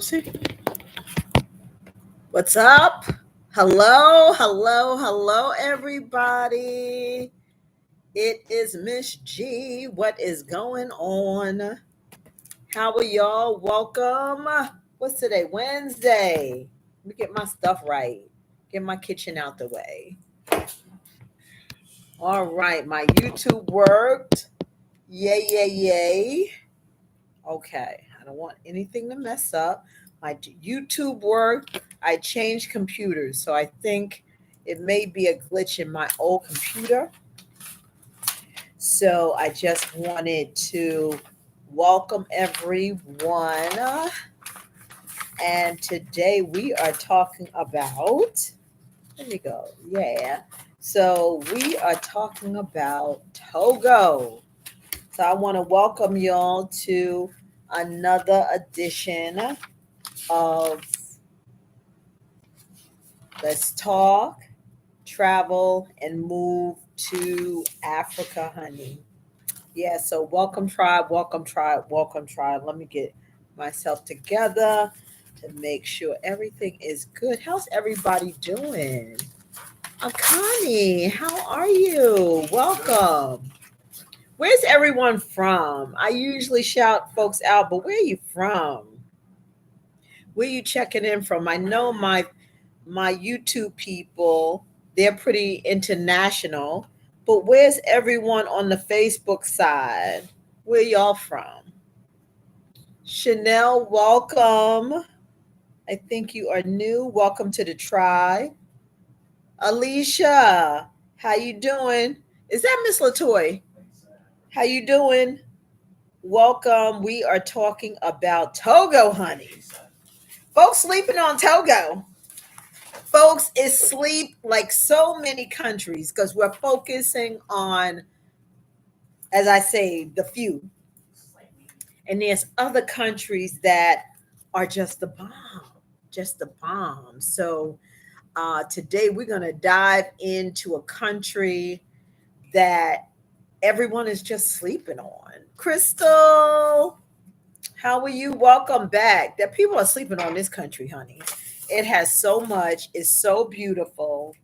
Oopsie. What's up? Hello, everybody. It is Miss G. What is going on? How are y'all? Welcome. What's today? Wednesday. Let me get my stuff right. Get my kitchen out the way. All right, my YouTube worked. Yay, yay, yay. Okay, I don't want anything to mess up. My YouTube worked. I changed computers, so I think it may be a glitch in my old computer. So I just wanted to welcome everyone. And today we are talking about, let me go. Yeah. So we are talking about Togo. So I want to welcome y'all to another edition of Let's Talk, Travel, and Move to Africa, honey. Yeah, so welcome, tribe, welcome, tribe, welcome, tribe. Let me get myself together to make sure everything is good. How's everybody doing? Connie, how are you? Welcome. Where's everyone from? I usually shout folks out, but where are you from? Where you checking in from? I know my YouTube people, they're pretty international, but where's everyone on the Facebook side? Where y'all from? Chanel, welcome. I think you are new. Welcome to the tribe. Alicia, how you doing? Is that Miss Latoy? How you doing? Welcome. We are talking about Togo, honey. Folks sleeping on Togo. Folks is sleep like so many countries because we're focusing on, as I say, the few. And there's other countries that are just the bomb, just the bomb. So today we're going to dive into a country that everyone is just sleeping on. Crystal, how are you? Welcome back. That people are sleeping on this country, honey. It has so much. It's so beautiful.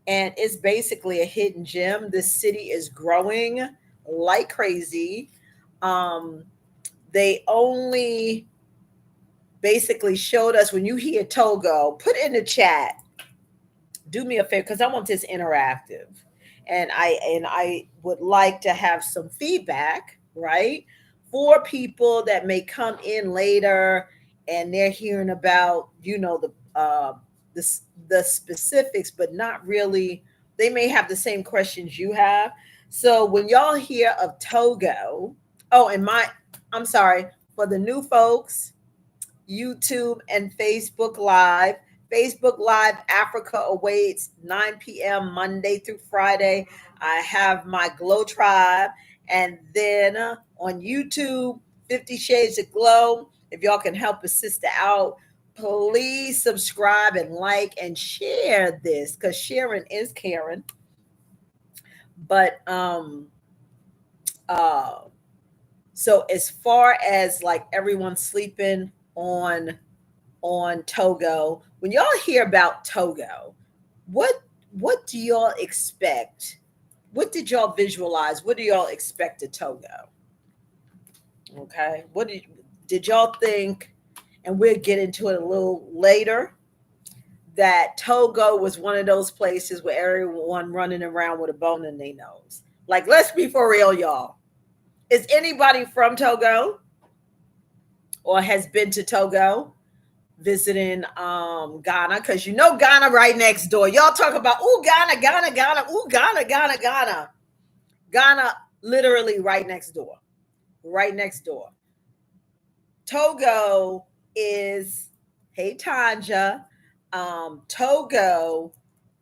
And it's basically a hidden gem. This city is growing like crazy. They only basically showed us when you hear Togo, put in the chat. Do me a favor because I want this interactive. And I would like to have some feedback, right? For people that may come in later and they're hearing about, the the specifics, but not really. They may have the same questions you have. So when y'all hear of Togo, I'm sorry for the new folks, YouTube and Facebook Live. Facebook Live Africa awaits 9 p.m. Monday through Friday. I have my Glow Tribe. And then on YouTube, 50 Shades of Glow. If y'all can help a sister out, please subscribe and like and share this because sharing is caring. But uh so as far as like everyone sleeping on Togo. When y'all hear about Togo, what do y'all expect? What did y'all visualize? What do y'all expect of Togo? Okay. Did y'all think, and we'll get into it a little later, that Togo was one of those places where everyone running around with a bone in their nose? Like, let's be for real, y'all. Is anybody from Togo or has been to Togo? Visiting Ghana, because Ghana right next door. Y'all talk about Ghana, Ghana, Ghana, Ghana, Ghana, Ghana. Ghana literally right next door. Right next door. Togo is, hey Tanja, Togo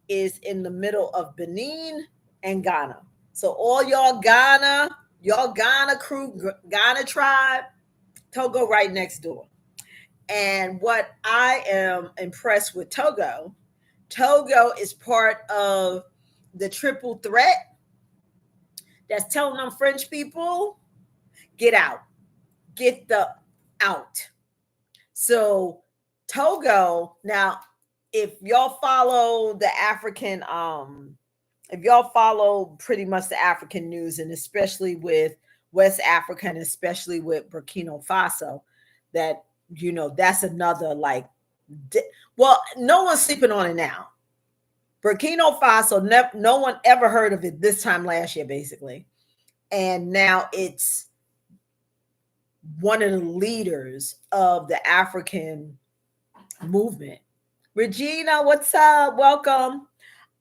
is in the middle of Benin and Ghana. So all y'all Ghana crew, Ghana tribe, Togo right next door. And what I am impressed with Togo is part of the triple threat that's telling them French people, get out, get the out. So Togo, now if y'all follow the African if y'all follow pretty much the African news, and especially with West Africa and especially with Burkina Faso, that that's another like well, no one's sleeping on it now. Burkina Faso, no one ever heard of it this time last year, basically. And now it's one of the leaders of the African movement. Regina, what's up? Welcome.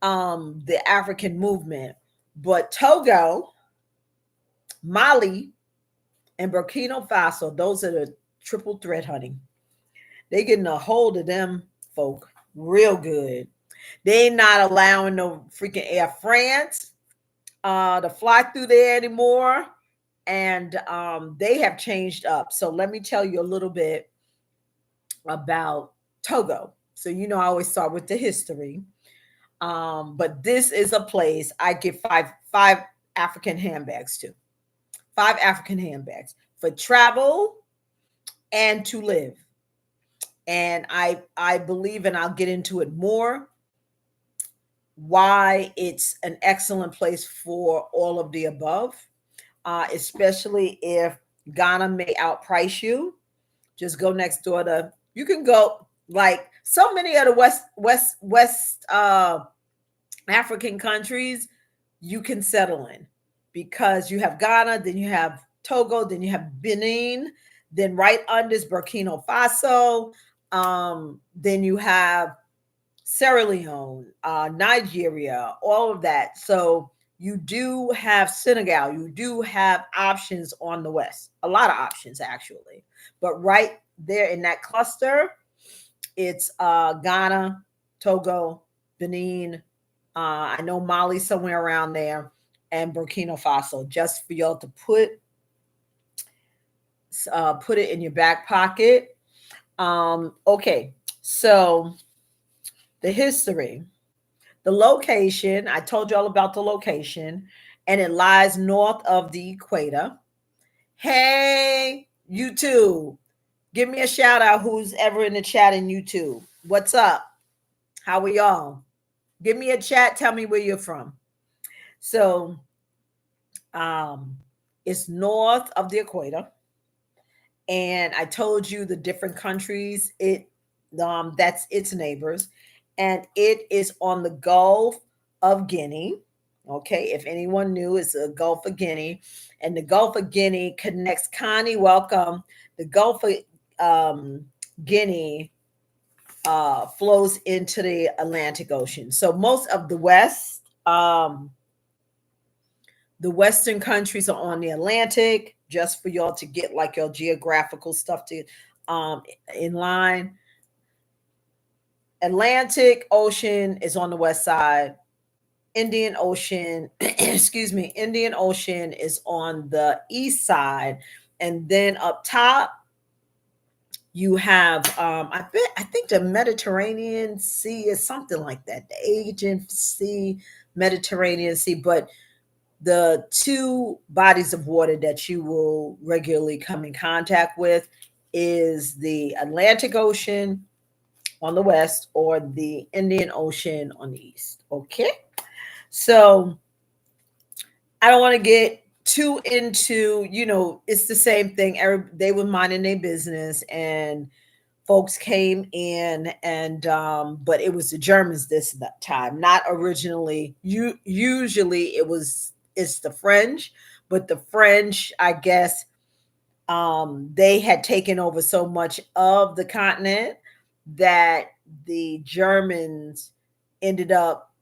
The African movement. But Togo, Mali, and Burkina Faso, those are the triple threat, honey. They getting a hold of them folk real good. They not allowing no freaking Air France to fly through there anymore. And they have changed up. So let me tell you a little bit about Togo. So I always start with the history. But this is a place I give five African handbags to. 5 African handbags for travel and to live. And I believe, and I'll get into it more, why it's an excellent place for all of the above, especially if Ghana may outprice you. Just go next door to. You can go like so many of the West African countries. You can settle in because you have Ghana, then you have Togo, then you have Benin, then right under is Burkina Faso, then you have Sierra Leone, Nigeria, all of that. So you do have Senegal. You do have options on the West, a lot of options actually. But right there in that cluster, it's Ghana, Togo, Benin. I know Mali somewhere around there, and Burkina Faso. Just for y'all to put it in your back pocket. Okay, so the history, the location. I told y'all about the location, and it lies north of the equator. Hey, YouTube, give me a shout out who's ever in the chat in YouTube. What's up? How are y'all? Give me a chat. Tell me where you're from. So, it's north of the equator, and I told you the different countries. That's its neighbors, and it is on the Gulf of Guinea. Okay, if anyone knew, it's the Gulf of Guinea, and the Gulf of Guinea connects. Connie, welcome. The Gulf of Guinea flows into the Atlantic Ocean. So most of the Western countries are on the Atlantic, just for y'all to get like your geographical stuff to in line. Atlantic Ocean is on the west side. Indian Ocean, excuse me, Indian Ocean is on the east side. And then up top, you have I think the Mediterranean Sea is something like that. The Aegean Sea, Mediterranean Sea, but the two bodies of water that you will regularly come in contact with is the Atlantic Ocean on the west or the Indian Ocean on the east. Okay. So I don't want to get too into, it's the same thing. They were minding their business and folks came in and but it was the Germans this time, not originally. Usually it's the French, but the French, I guess, they had taken over so much of the continent that the Germans ended up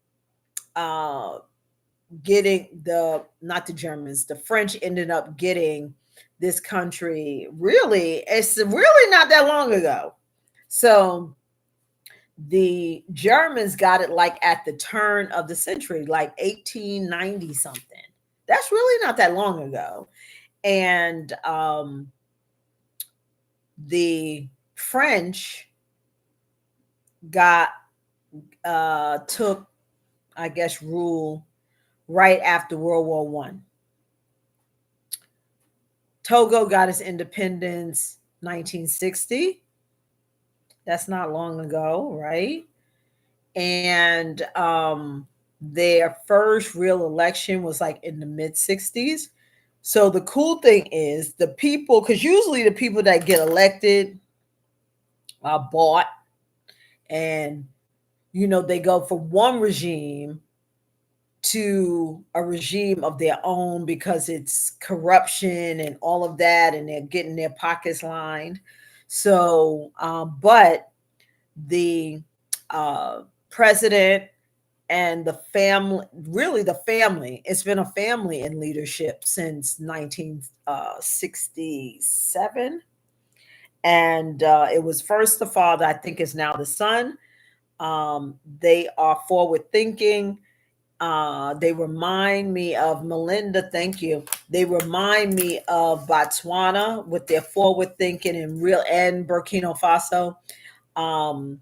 getting not the Germans, the French ended up getting this country. Really, it's really not that long ago. So the Germans got it like at the turn of the century, like 1890 something. That's really not that long ago. And the French took, I guess, rule right after World War One. Togo got its independence 1960. That's not long ago, right? And their first real election was like in the mid 60s. So the cool thing is the people, because usually the people that get elected are bought, and they go from one regime to a regime of their own because it's corruption and all of that, and they're getting their pockets lined. So, but the uh, president and the family, really the family, it's been a family in leadership since 1967. And it was first the father, I think is now the son. They are forward thinking. They remind me of Melinda. Thank you. They remind me of Botswana with their forward thinking and Burkina Faso. Um,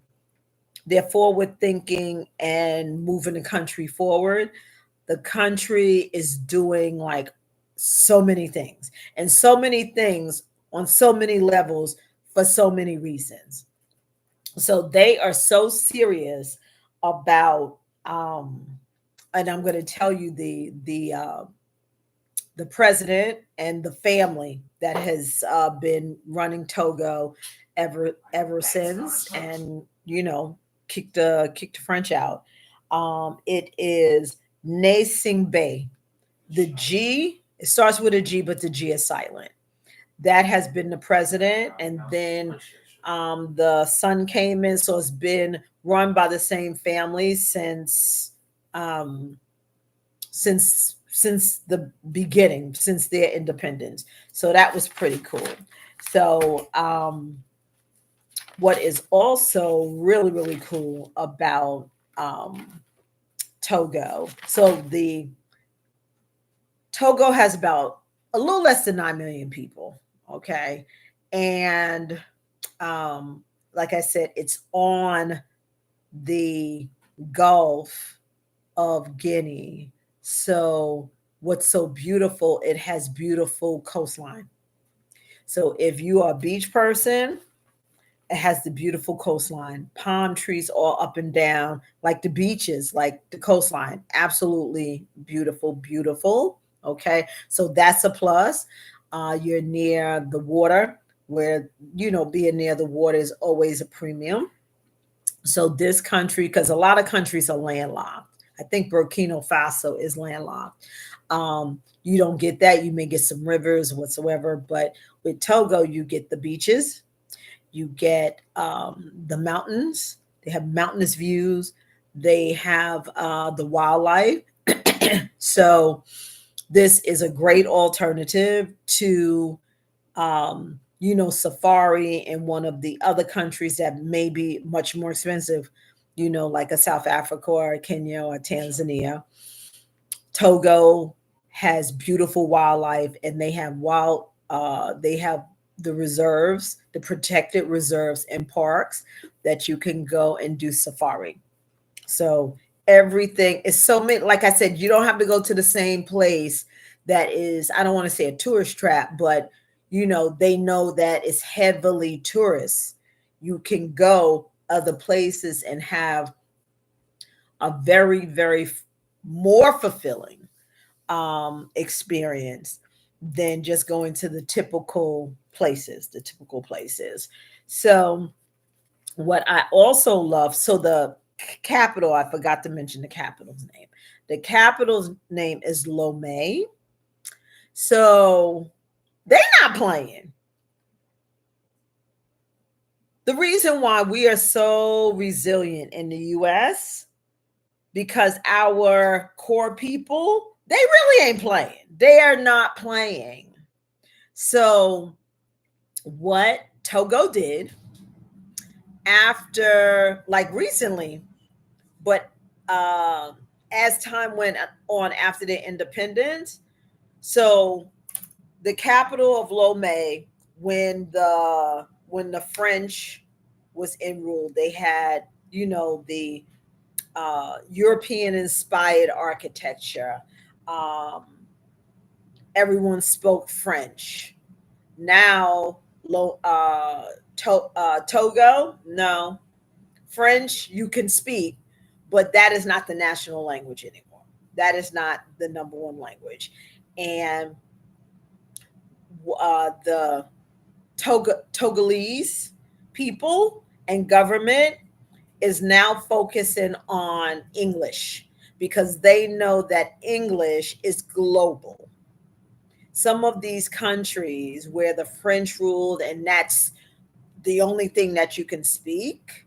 they're forward thinking and moving the country forward. The country is doing like so many things, and so many things on so many levels for so many reasons. So they are so serious about and I'm going to tell you the president and the family that has been running Togo ever since, and kicked the French out. It is Nasing Bay. The G, it starts with a G, but the G is silent. That has been the president, and then the son came in, so it's been run by the same family um, since the beginning, since their independence. So that was pretty cool. So what is also really really cool about Togo? So the Togo has about a little less than 9 million people. Okay, and um, like I said, it's on the Gulf of Guinea. So what's so beautiful, it has beautiful coastline. So if you are a beach person, it has the beautiful coastline, palm trees all up and down, like the beaches, like the coastline. Absolutely beautiful, beautiful. Okay. So that's a plus. You're near the water, where, being near the water is always a premium. So this country, because a lot of countries are landlocked. I think Burkina Faso is landlocked. You don't get that. You may get some rivers whatsoever, but with Togo, you get the beaches, you get the mountains. They have mountainous views. They have the wildlife. So this is a great alternative to safari in one of the other countries that may be much more expensive, like a South Africa or a Kenya or Tanzania. Togo has beautiful wildlife, and they have the reserves, the protected reserves and parks that you can go and do safari. So everything is so many, like I said, you don't have to go to the same place that is, I don't want to say a tourist trap, but they know that it's heavily tourists. You can go other places and have a very, very more fulfilling experience than just going to the typical places. So what I also love, so the capital, I forgot to mention the capital's name. The capital's name is Lomé. So they're not playing. The reason why we are so resilient in the US, because our core people, they really ain't playing. They are not playing. So what Togo did after, like recently, but uh, as time went on after their independence, so the capital of Lomé, when the French was in rule, they had the European inspired architecture. Um, Everyone spoke French. Now Togo, no. French, you can speak, but that is not the national language anymore. That is not the number one language. And the Togolese people and government is now focusing on English because they know that English is global. Some of these countries where the French ruled and that's the only thing that you can speak,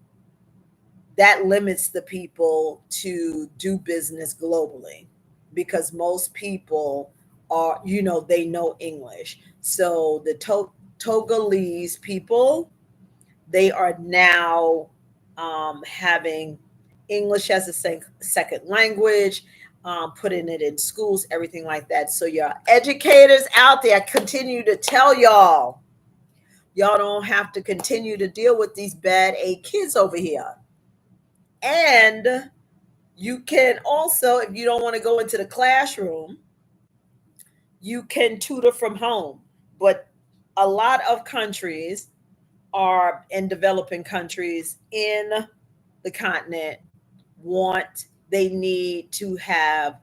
that limits the people to do business globally because most people are, they know English. So the Togolese people, they are now having English as a second language, putting it in schools, everything like that. So your educators out there, I continue to tell y'all don't have to continue to deal with these bad A kids over here. And you can also, if you don't want to go into the classroom, you can tutor from home. But a lot of countries are in developing countries in the continent they need to have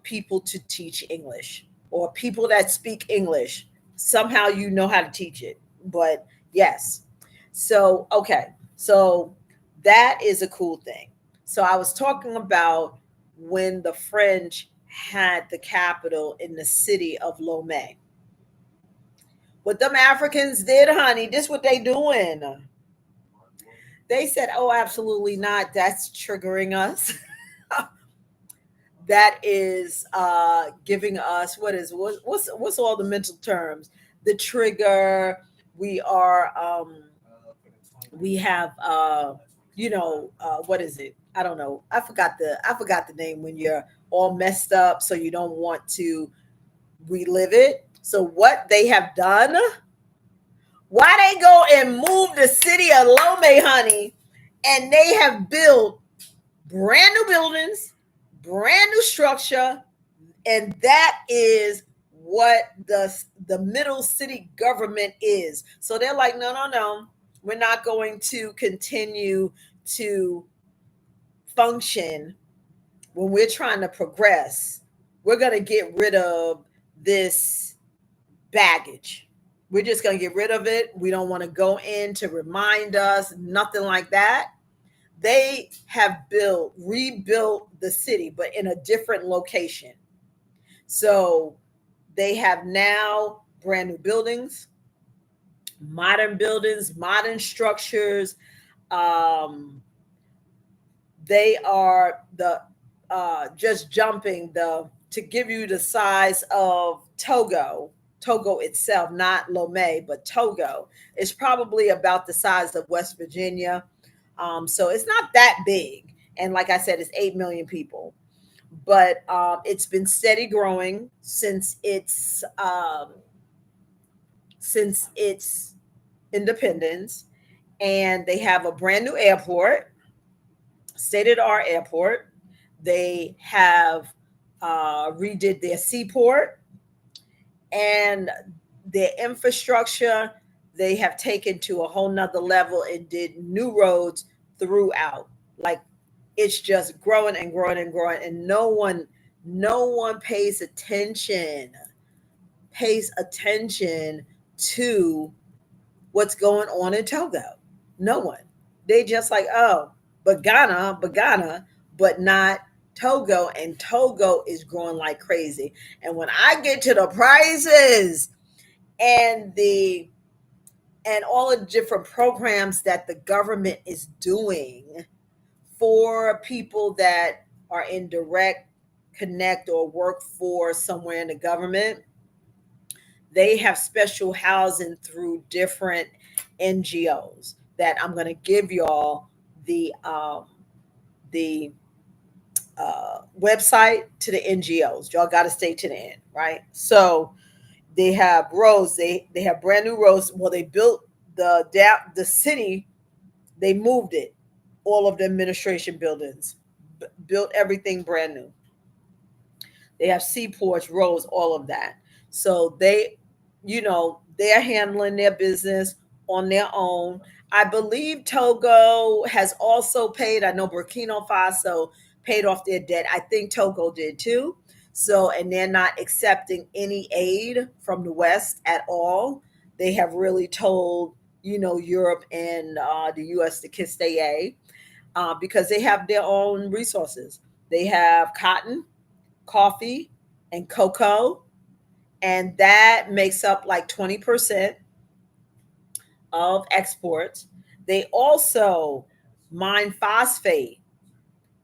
people to teach English or people that speak English. Somehow you know how to teach it. But yes. So, okay. So that is a cool thing. So I was talking about when the French had the capital in the city of Lomé. What them Africans did, honey, this what they doing. They said, "Oh, absolutely not. That's triggering us. That is giving us what's all the mental terms? The trigger. We are we have what is it? I don't know. I forgot the name when you're all messed up, so you don't want to relive it. So what they have done? Why they go and move the city of Lomé, honey, and they have built brand new buildings, brand new structure, and that is what the middle city government is. So they're like, no, no, no, we're not going to continue to function when we're trying to progress. We're going to get rid of this baggage. We're just going to get rid of it. We don't want to go in to remind us, nothing like that. They have rebuilt the city, but in a different location. So they have now brand new buildings, modern structures. Um, they are just jumping to give you the size of Togo itself, not Lomé, but Togo is probably about the size of West Virginia. So it's not that big. And like I said, it's 8 million people. But it's been steady growing since its independence. And they have a brand new airport, state of the art airport. They have redid their seaport and their infrastructure. They have taken to a whole nother level and did new roads throughout. Like it's just growing and growing and growing, and no one pays attention to what's going on in Togo. No one. They just like, oh, but Ghana, but not Togo. And Togo is growing like crazy. And when I get to the prices and all the different programs that the government is doing for people that are in direct connect or work for somewhere in the government, they have special housing through different NGOs that I'm going to give y'all the website to the NGOs. Y'all got to stay to the end, right? So they have roads. They have brand new roads. Well, they built the city. They moved it. All of the administration buildings, built everything brand new. They have seaports, roads, all of that. So they are handling their business on their own. I believe Togo has also paid. I know Burkina Faso paid off their debt. I think Togo did too. So, and they're not accepting any aid from the West at all. They have really told, Europe and the US to kiss their a, because they have their own resources. They have cotton, coffee, and cocoa, and that makes up like 20% of exports. They also mine phosphate.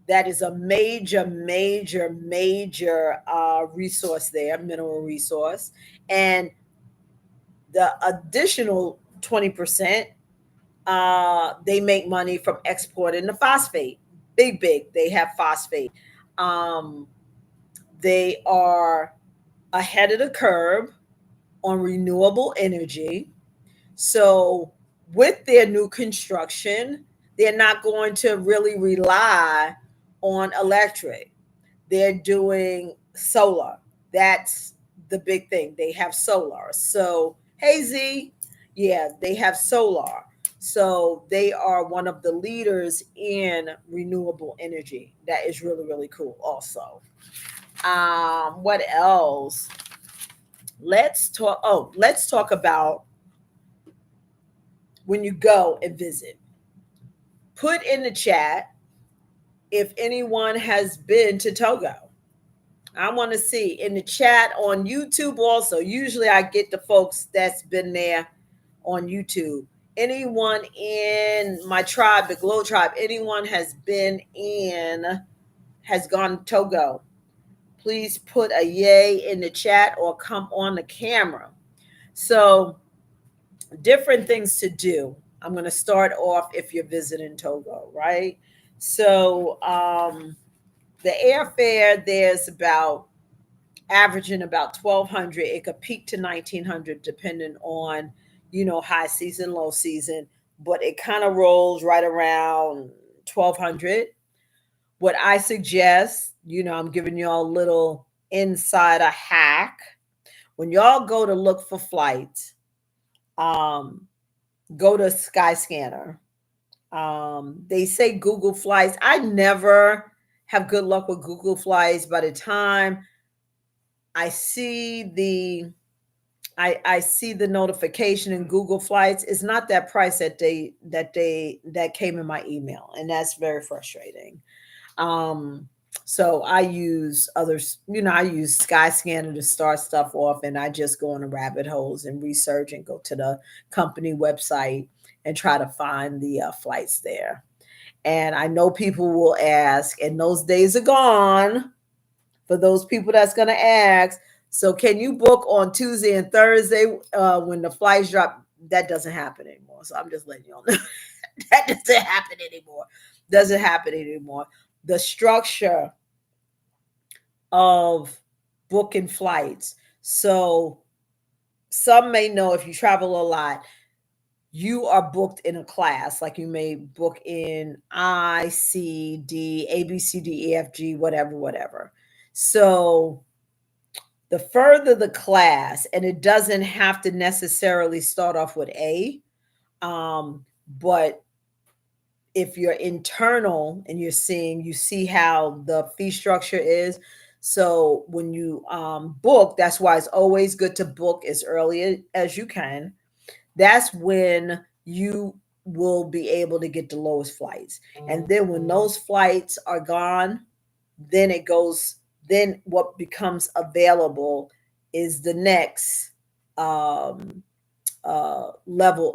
That is a major, major, major resource there, mineral resource. And the additional 20%, they make money from exporting the phosphate. Big, big. They have phosphate. Um, they are ahead of the curve on renewable energy. So, with their new construction, they're not going to really rely on electric. They're doing solar. That's the big thing. They have solar. So, hey Z, yeah, they have solar. So, they are one of the leaders in renewable energy. That is really, really cool, also. What else? Let's talk about when you go and visit. Put in the chat if anyone has been to Togo. I want to see in the chat on YouTube also. Usually I get the folks that's been there on YouTube. Anyone in my tribe, the Glow tribe, anyone has gone to Togo, please put a yay in the chat or come on the camera. So, different things to do. I'm going to start off if you're visiting Togo, right? So, the airfare there's about averaging about 1,200. It could peak to 1,900 depending on, high season, low season, but it kind of rolls right around 1,200. What I suggest, I'm giving y'all a little insider hack. When y'all go to look for flights, um, go to Skyscanner. They say Google Flights. I never have good luck with Google Flights. By the time I see the I see the notification in Google Flights, it's not that price that came in my email, and that's very frustrating. Um, so I use others, I use Skyscanner to start stuff off, and I just go on the rabbit holes and research and go to the company website and try to find the flights there. And I know people will ask, and those days are gone for those people that's going to ask. So, can you book on Tuesday and Thursday when the flights drop? That doesn't happen anymore. So, I'm just letting you all know that doesn't happen anymore. Doesn't happen anymore. The structure of booking flights. So, some may know if you travel a lot, you are booked in a class. Like you may book in I, C, D, A, B, C, D, E, F, G, whatever, whatever. So, the further the class, and it doesn't have to necessarily start off with A, but if you're internal and you see how the fee structure is. So when you book, that's why it's always good to book as early as you can. That's when you will be able to get the lowest flights. And then when those flights are gone, then it goes, then what becomes available is the next level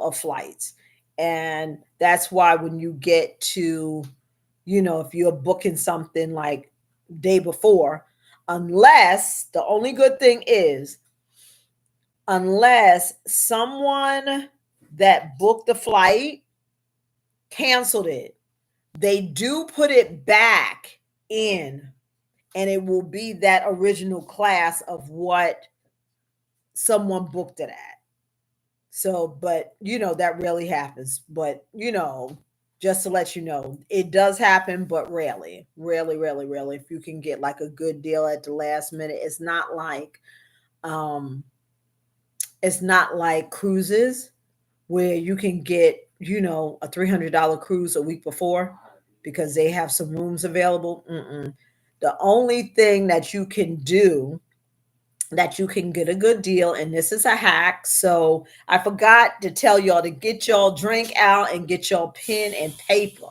of flights. And that's why when you get to, if you're booking something like day before, unless the only good thing is, unless someone that booked the flight canceled it, they do put it back in, and it will be that original class of what someone booked it at. So, but that rarely happens. But just to let you know, it does happen, but rarely, rarely, rarely, rarely. If you can get like a good deal at the last minute, um, it's not like cruises where you can get, a $300 cruise a week before because they have some rooms available. Mm-mm. The only thing that you can do that you can get a good deal, and this is a hack. So I forgot to tell y'all to get y'all drink out and get your pen and paper.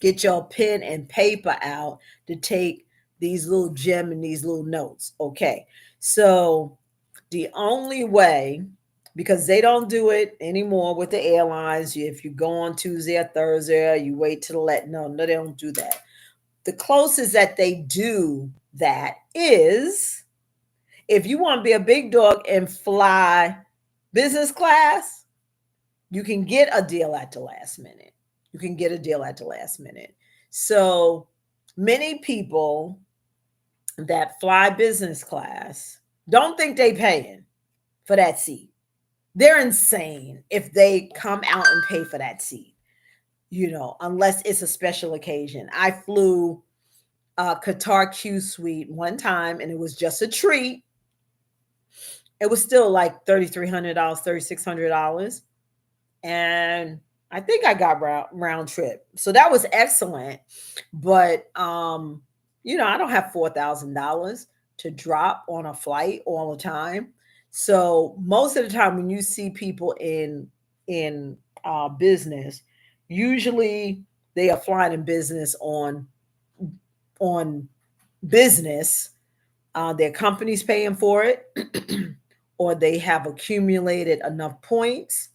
Get your pen and paper out to take these little gem and these little notes. Okay. So the only way, because they don't do it anymore with the airlines, if you go on Tuesday or Thursday, you wait till no, they don't do that. The closest that they do that is if you want to be a big dog and fly business class, you can get a deal at the last minute. You can get a deal at the last minute. So many people that fly business class don't think they paying for that seat. They're insane if they come out and pay for that seat, unless it's a special occasion. I flew Qatar Q Suite one time and it was just a treat. It was still like $3,300, $3,600. And I think I got round trip. So that was excellent. But I don't have $4,000 to drop on a flight all the time. So most of the time when you see people in business, usually they are flying in business on business. Their company's paying for it, or they have accumulated enough points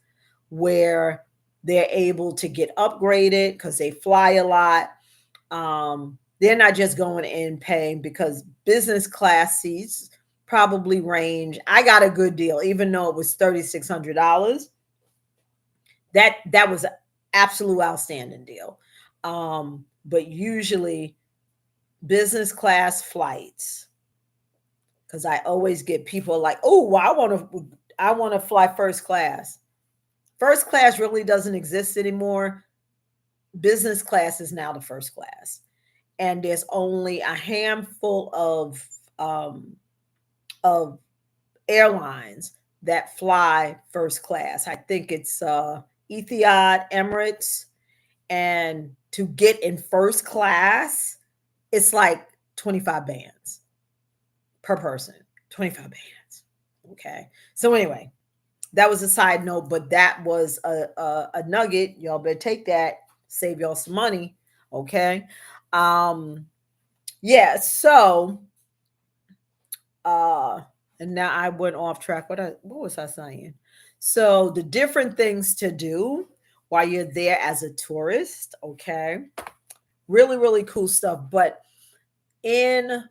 where they're able to get upgraded because they fly a lot. They're not just going in paying, because business class seats probably range. I got a good deal, even though it was $3,600. That was an absolute outstanding deal. But usually business class flights, because I always get people like, oh, well, I want to fly first class. First class really doesn't exist anymore. Business class is now the first class, and there's only a handful of airlines that fly first class. I think it's Etihad, Emirates, and to get in first class, it's like 25 bands per person. 25 bands. Okay. So anyway, that was a side note, but that was a nugget. Y'all better take that, save y'all some money. Okay. Um, yeah, so uh and now I went off track. What was I saying? So the different things to do while you're there as a tourist, okay? Really, really cool stuff. But in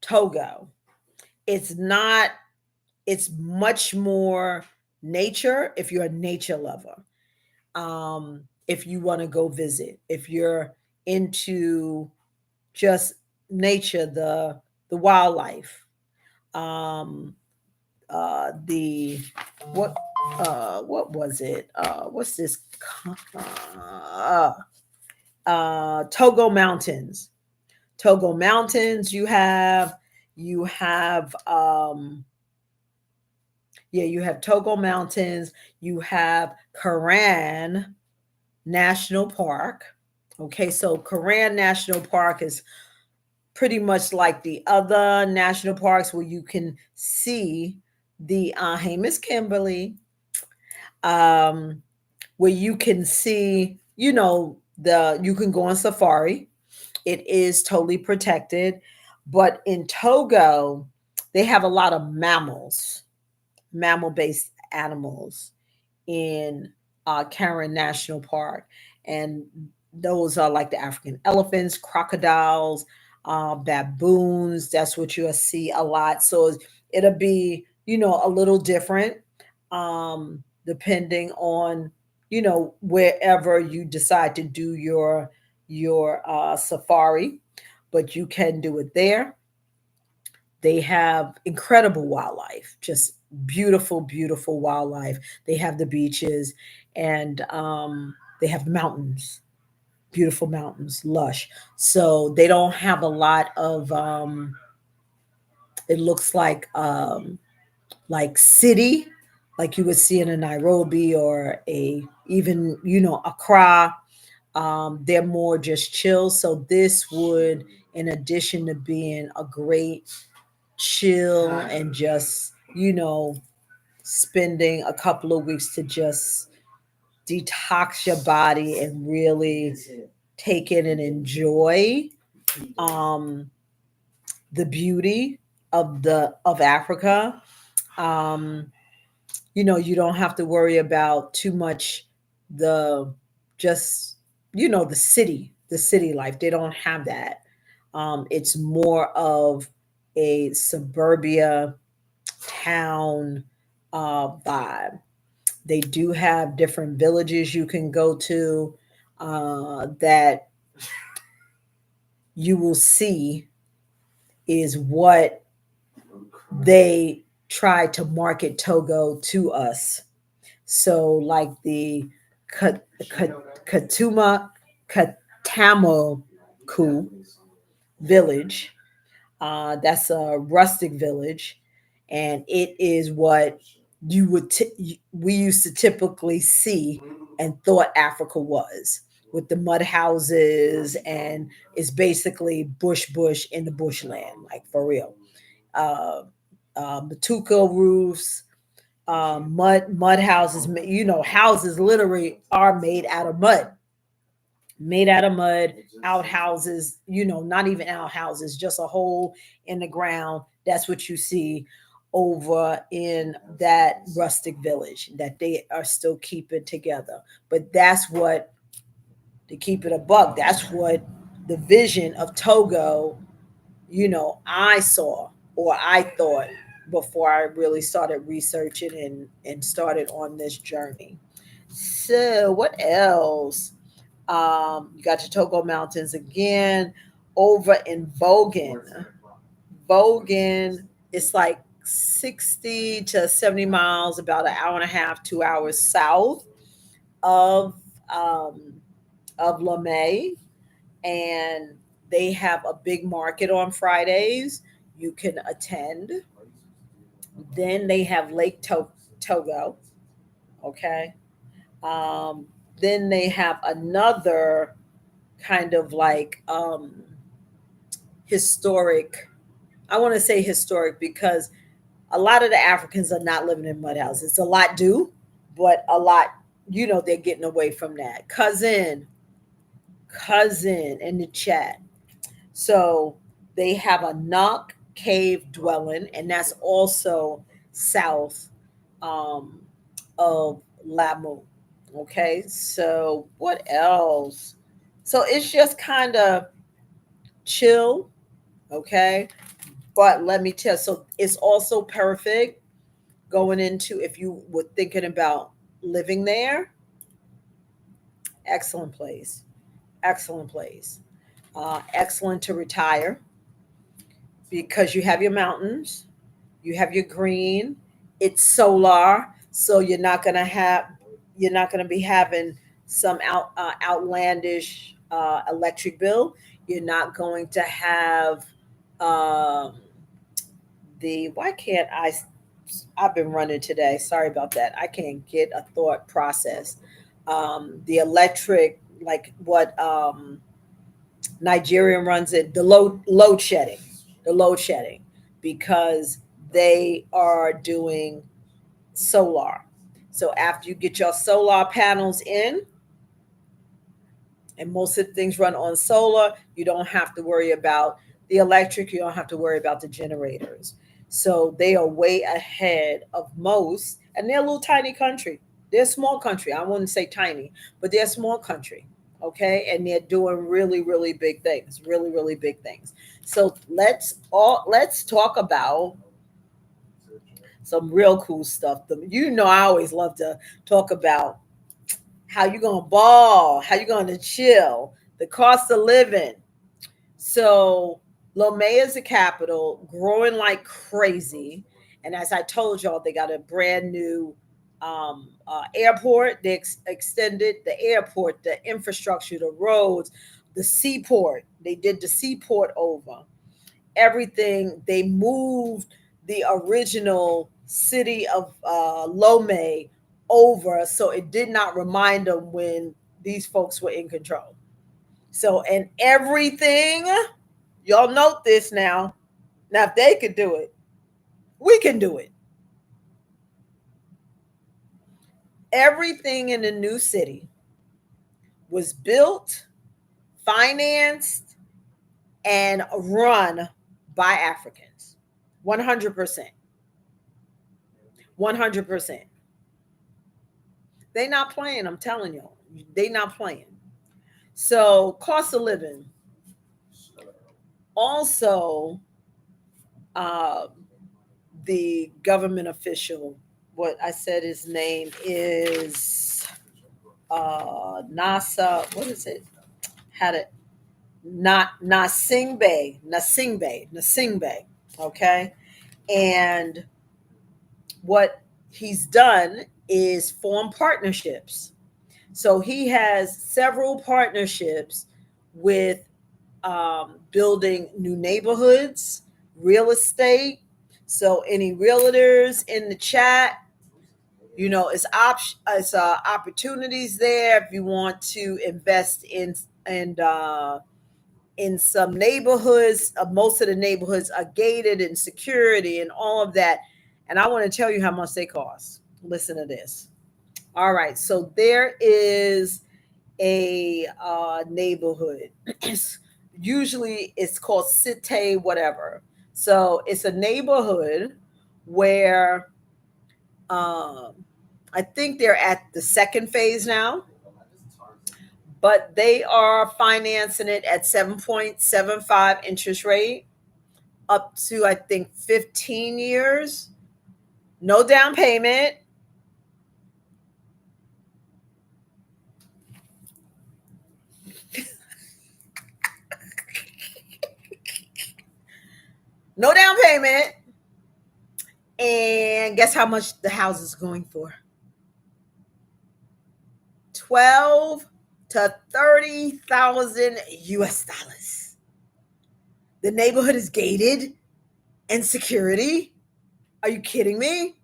Togo, it's not, it's much more nature if you're a nature lover. If you want to go visit, if you're into just nature, the wildlife, um, the what was it? What's this? Togo Mountains. Togo Mountains. You have yeah, you have Togo Mountains. You have Karan National Park. Okay, so Karan National Park is pretty much like the other national parks where you can see the hey Miss Kimberly, um, where you can see, you can go on safari. It is totally protected, but in Togo, they have a lot of mammal-based animals in Karen National Park, and those are like the African elephants, crocodiles, baboons. That's what you'll see a lot. So it'll be, a little different, depending on, wherever you decide to do your safari, but you can do it there. They have incredible wildlife, just beautiful, beautiful wildlife. They have the beaches, and they have the mountains, beautiful mountains, lush. So they don't have a lot of, it looks like city. like you would see in a Nairobi or a even Accra. They're more just chill. So this would, in addition to being a great chill and just spending a couple of weeks to just detox your body and really take in and enjoy um, the beauty of Africa. Um, you don't have to worry about too much the just the city life. They don't have that. It's more of a suburbia town vibe. They do have different villages you can go to that you will see is what they try to market Togo to us. So, like the Katuma Katamoku village, that's a rustic village, and it is what we used to typically see and thought Africa was, with the mud houses, and it's basically bush in the bushland, like for real. Uh, Matuka roofs, mud houses. Houses literally are made out of mud. Outhouses, not even outhouses, just a hole in the ground. That's what you see over in that rustic village that they are still keeping together. But that's what, to keep it a buck, that's what the vision of Togo, I saw, or I thought, before I really started researching and started on this journey. So, what else? You got the Togo Mountains again over in Vogan. Vogan, it's like 60 to 70 miles, about an hour and a half, 2 hours south of um, Lomé, and they have a big market on Fridays. You can attend. Then they have Togo. Okay. Um, then they have another kind of like historic. I want to say historic because a lot of the Africans are not living in mud houses. A lot do, but a lot, they're getting away from that. Cousin in the chat. So they have a Nok cave dwelling, and that's also south um, of Lamu. Okay, so what else? So it's just kind of chill. Okay, but let me tell. So it's also perfect going into, if you were thinking about living there. Excellent place. Excellent place. Excellent to retire because you have your mountains, you have your green, it's solar, so you're not going to be having some outlandish electric bill. You're not going to have um, the why can't I've been running today. Sorry about that. I can't get a thought process. The electric, like what Nigerian runs it, the load shedding, because they are doing solar. So after you get your solar panels in, and most of the things run on solar, you don't have to worry about the electric, you don't have to worry about the generators. So they are way ahead of most, and they're a little tiny country. They're a small country. I wouldn't say tiny, but they're a small country. Okay, and they're doing really big things, really big things. So let's talk about some real cool stuff. I always love to talk about how you gonna ball, how you gonna chill, the cost of living. So Lomé is the capital, growing like crazy. And as I told y'all, they got a brand new airport. They extended the airport, the infrastructure, the roads, the seaport. They did the seaport over everything. They moved the original. city of Lome over, so it did not remind them when these folks were in control. So, and everything, y'all note this now. Now, if they could do it, we can do it. Everything in the new city was built, financed, and run by Africans. 100%. 100%. They not playing, I'm telling you. They not playing. So, cost of living. Also, uh, the government official, what I said his name is NASA, what is it? Had it not Nasingbe, okay? And what he's done is form partnerships. So he has several partnerships with building new neighborhoods, real estate. So any realtors in the chat, it's opportunities there if you want to invest in some neighborhoods. Most of the neighborhoods are gated and security and all of that. And I want to tell you how much they cost. Listen to this. All right, so there is a neighborhood. Usually it's called Cite whatever. So it's a neighborhood where um, I think they're at the second phase now, but they are financing it at 7.75 interest rate up to I think 15 years. No down payment. No down payment. And guess how much the house is going for? 12 to 30,000 US dollars. The neighborhood is gated and security. Are you kidding me?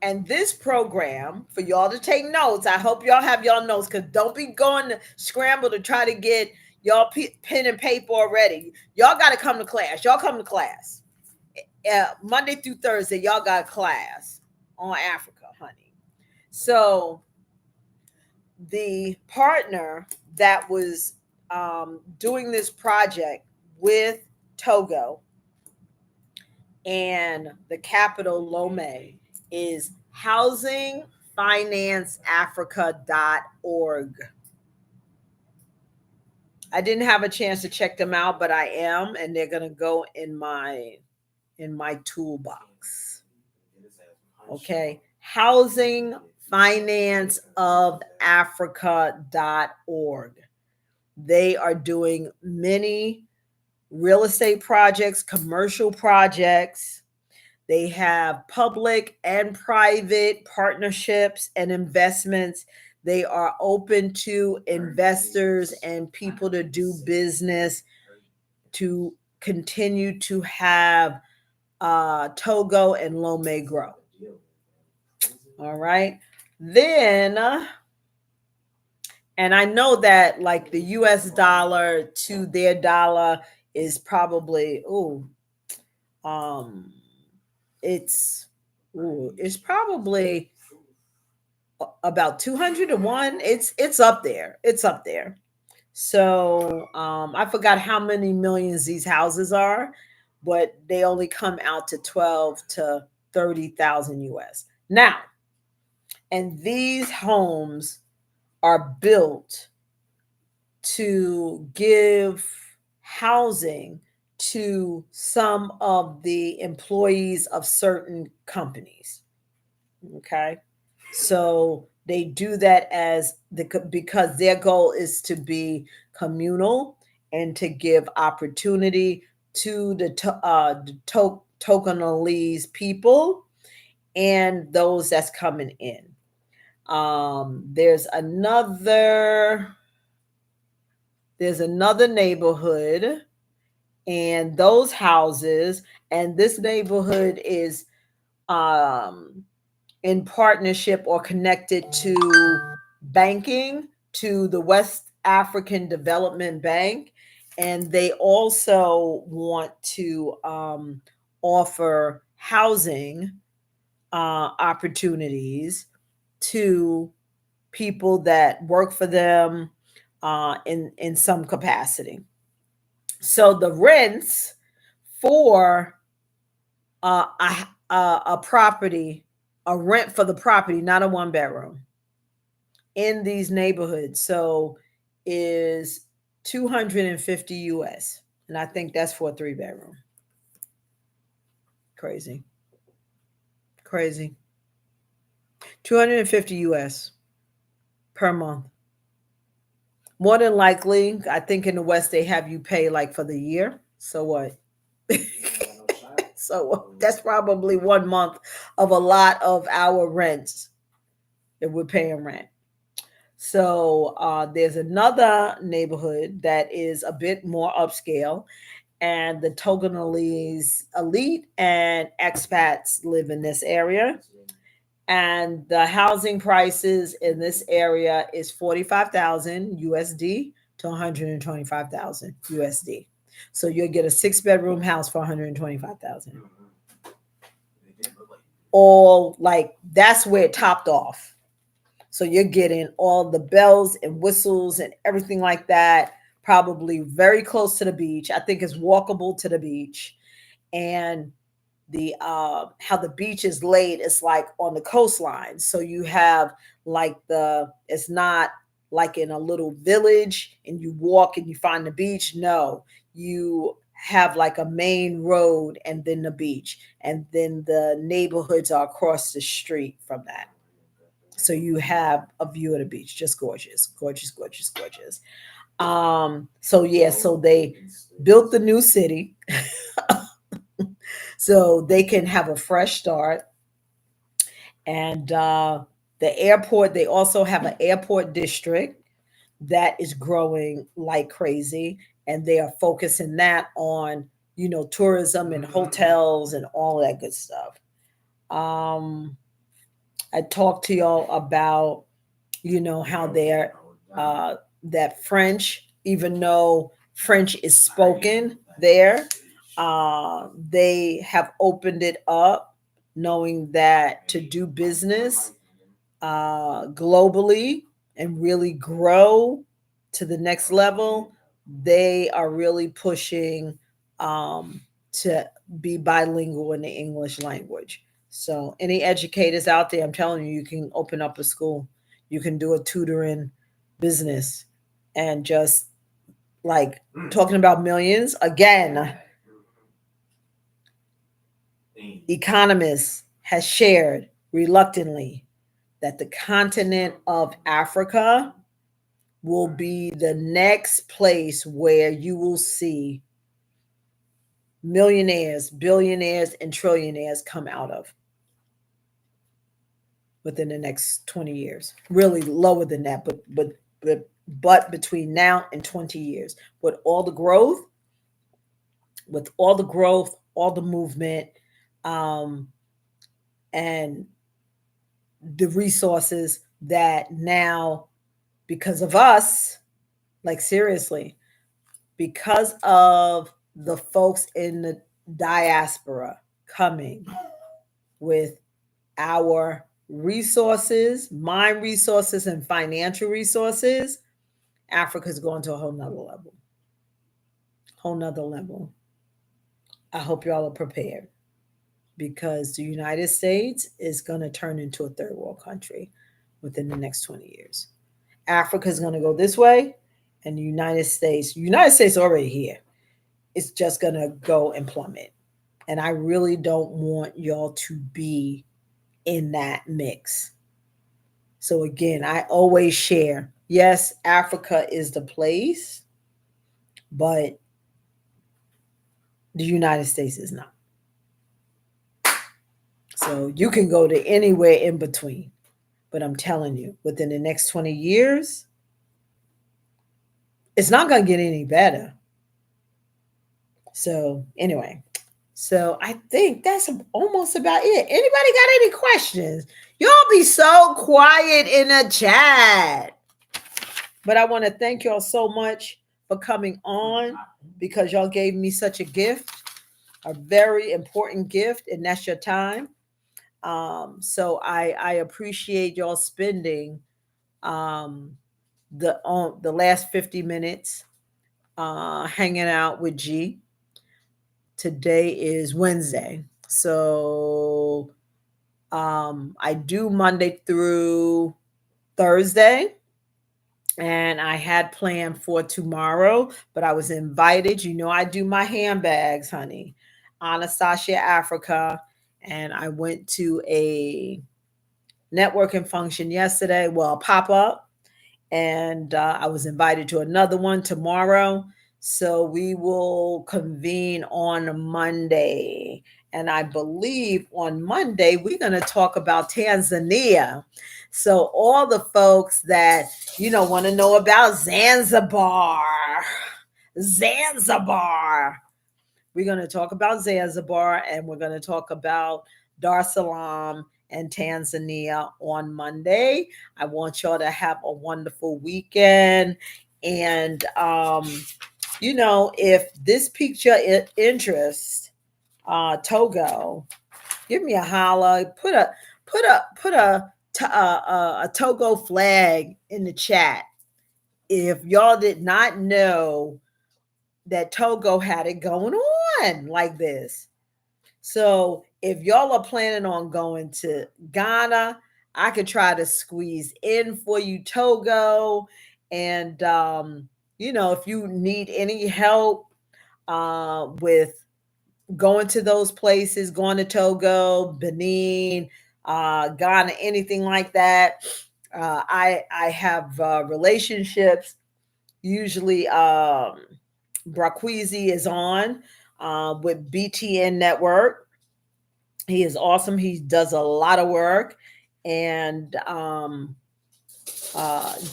And this program, for y'all to take notes, I hope y'all have y'all notes, because don't be going to scramble to try to get y'all pen and paper already. Y'all got to come to class. Y'all come to class. Monday through Thursday, y'all got class on Africa, honey. So the partner that was doing this project with Togo and the capital Lome is housingfinanceafrica.org. I didn't have a chance to check them out, but I am, and they're going to go in my toolbox. Okay. Housingfinanceofafrica.org. They are doing many real estate projects, commercial projects. They have public and private partnerships and investments. They are open to investors and people to do business to continue to have Togo and Lome grow. All right. Then, and I know that like the US dollar to their dollar is probably, it's probably about 200 to 1. It's up there. It's up there. So I forgot how many millions these houses are, but they only come out to 12 to 30,000 US. Now, and these homes are built to give housing to some of the employees of certain companies. Okay. So they do that because their goal is to be communal and to give opportunity to the Togolese people and those that's coming in. There's another neighborhood And those houses, and this neighborhood is um, in partnership or connected to banking, to the West African Development Bank. And they also want to offer housing opportunities to people that work for them in some capacity. So the rents for a property, a rent for the property, not a one bedroom in these neighborhoods, so is 250 US, and I think that's for a three bedroom. Crazy, crazy. 250 US per month. More than likely, I think in the West they have you pay like for the year. So what? So that's probably 1 month of a lot of our rents that we're paying rent. So there's another neighborhood that is a bit more upscale, and the Togolese elite and expats live in this area. And the housing prices in this area is 45,000 USD to 125,000 USD. So you'll get a six-bedroom house for 125,000. All like that's where it topped off. So you're getting all the bells and whistles and everything like that. Probably very close to the beach. I think it's walkable to the beach, and the how the beach is laid is like on the coastline. So you have like it's not like in a little village and you walk and you find the beach. No, you have like a main road and then the beach, and then the neighborhoods are across the street from that. So you have a view of the beach. Just gorgeous, gorgeous, gorgeous, gorgeous. So yeah, so they built the new city so they can have a fresh start. And the airport, they also have an airport district that is growing like crazy, and they are focusing that on tourism and hotels and all that good stuff. um I talked to y'all about how they're that French, even though French is spoken there, they have opened it up, knowing that to do business globally and really grow to the next level, they are really pushing to be bilingual in the English language. So, any educators out there, I'm telling you, you can open up a school, you can do a tutoring business, and just like talking about millions again. Economists has shared reluctantly that the continent of Africa will be the next place where you will see millionaires, billionaires, and trillionaires come out of within the next 20 years. Really lower than that, but between now and 20 years, with all the growth, all the movement, um, and the resources that now, because of us, like seriously, because of the folks in the diaspora coming with our resources, mind resources, and financial resources, Africa's going to a whole nother level. Whole nother level. I hope y'all are prepared, because the United States is going to turn into a third world country within the next 20 years. Africa is going to go this way, and the United States already here. It's just going to go and plummet. And I really don't want y'all to be in that mix. So again, I always share, yes, Africa is the place, but the United States is not. So you can go to anywhere in between. But I'm telling you, within the next 20 years, it's not going to get any better. So anyway, so I think that's almost about it. Anybody got any questions? Y'all be so quiet in the chat. But I want to thank y'all so much for coming on because y'all gave me such a gift, a very important gift, and that's your time. So I appreciate y'all spending um, the last 50 minutes hanging out with G. Today is Wednesday, so I do Monday through Thursday, and I had planned for tomorrow, but I was invited. You know, I do my handbags, honey. Anastasia, Africa, and I went to a networking function yesterday. Well, pop up, and I was invited to another one tomorrow. So we will convene on Monday. And I believe on Monday, we're going to talk about Tanzania. So, all the folks that, want to know about Zanzibar, we're going to talk about Zanzibar, and we're going to talk about Dar es Salaam and Tanzania on Monday. I want y'all to have a wonderful weekend. And, if this piqued your interest, Togo, give me a holla. Put a Togo flag in the chat. If y'all did not know that Togo had it going on like this. So if y'all are planning on going to Ghana, I could try to squeeze in for you Togo. And, if you need any help with going to those places, going to Togo, Benin, Ghana, anything like that, I have relationships. Usually, Braquizi is on with BTN Network. He is awesome. He does a lot of work and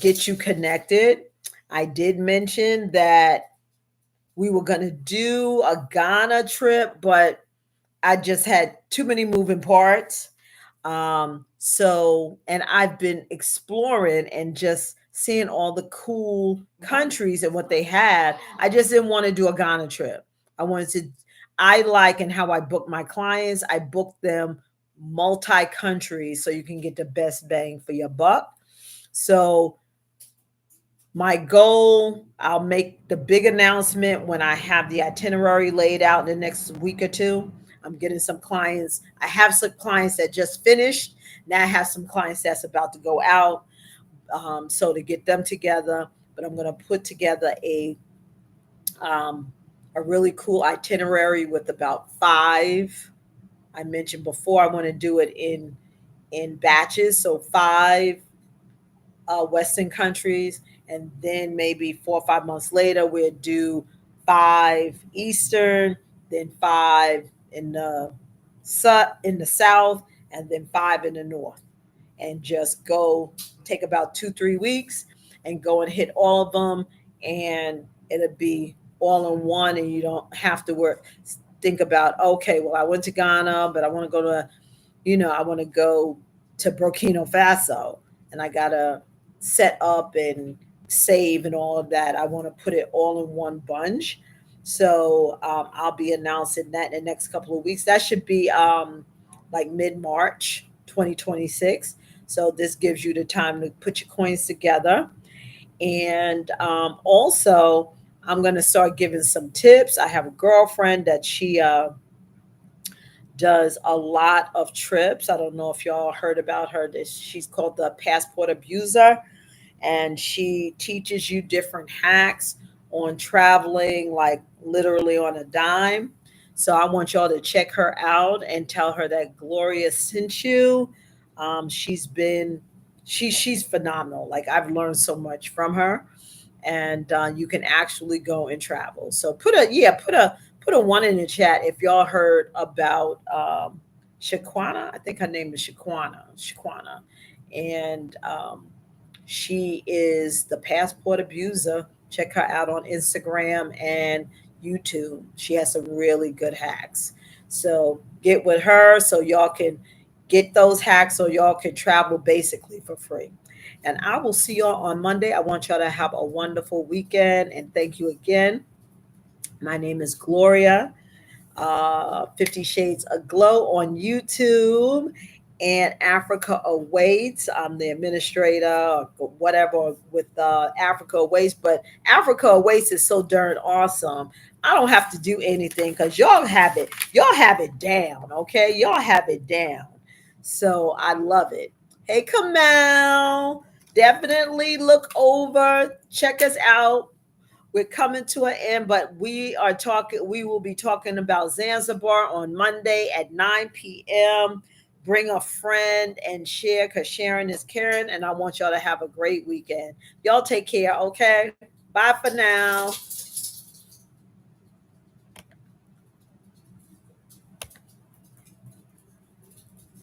get you connected. I did mention that we were going to do a Ghana trip, but I just had too many moving parts. And I've been exploring and just seeing all the cool countries and what they had. I just didn't want to do a Ghana trip. I wanted to, I like and how I book my clients, I book them multi countries so you can get the best bang for your buck. So, my goal, I'll make the big announcement when I have the itinerary laid out in the next week or two. I'm getting some clients. I have some clients that just finished. Now I have some clients that's about to go out. So to get them together, but I'm going to put together um, a really cool itinerary with about five. I mentioned before I want to do it in batches, so five Western countries, and then maybe 4 or 5 months later we'll do five Eastern, then five in the south, and then five in the north, and just go take about 2 3 weeks and go and hit all of them, and it'll be all in one, and you don't have to work think about, okay, well, I went to Ghana, but I want to go to I want to go to Burkina Faso, and I gotta set up and save and all of that. I want to put it all in one bunch. So I'll be announcing that in the next couple of weeks. That should be like mid March 2026. So this gives you the time to put your coins together. And also, I'm going to start giving some tips. I have a girlfriend that she does a lot of trips. I don't know if y'all heard about her. She's called the Passport Abuser, and she teaches you different hacks on traveling, like literally on a dime. So I want y'all to check her out and tell her that Gloria sent you. She's been she's phenomenal. Like, I've learned so much from her, and you can actually go and travel. So put a one in the chat if y'all heard about Shaquana. I think her name is Shaquana, and she is the Passport Abuser. Check her out on Instagram, and YouTube. She has some really good hacks. So get with her so y'all can get those hacks so y'all can travel basically for free. And I will see y'all on Monday. I want y'all to have a wonderful weekend and thank you again. My name is Gloria, 50 Shades of Glow on YouTube, and Africa Awaits. I'm the administrator, or whatever, with Africa Awaits. But Africa Awaits is so darn awesome. I don't have to do anything because y'all have it. Y'all have it down, okay? Y'all have it down. So I love it. Hey, Kamal, definitely look over, check us out. We're coming to an end, but we will be talking about Zanzibar on Monday at 9 p.m. Bring a friend and share because sharing is caring. And I want y'all to have a great weekend. Y'all take care, okay? Bye for now.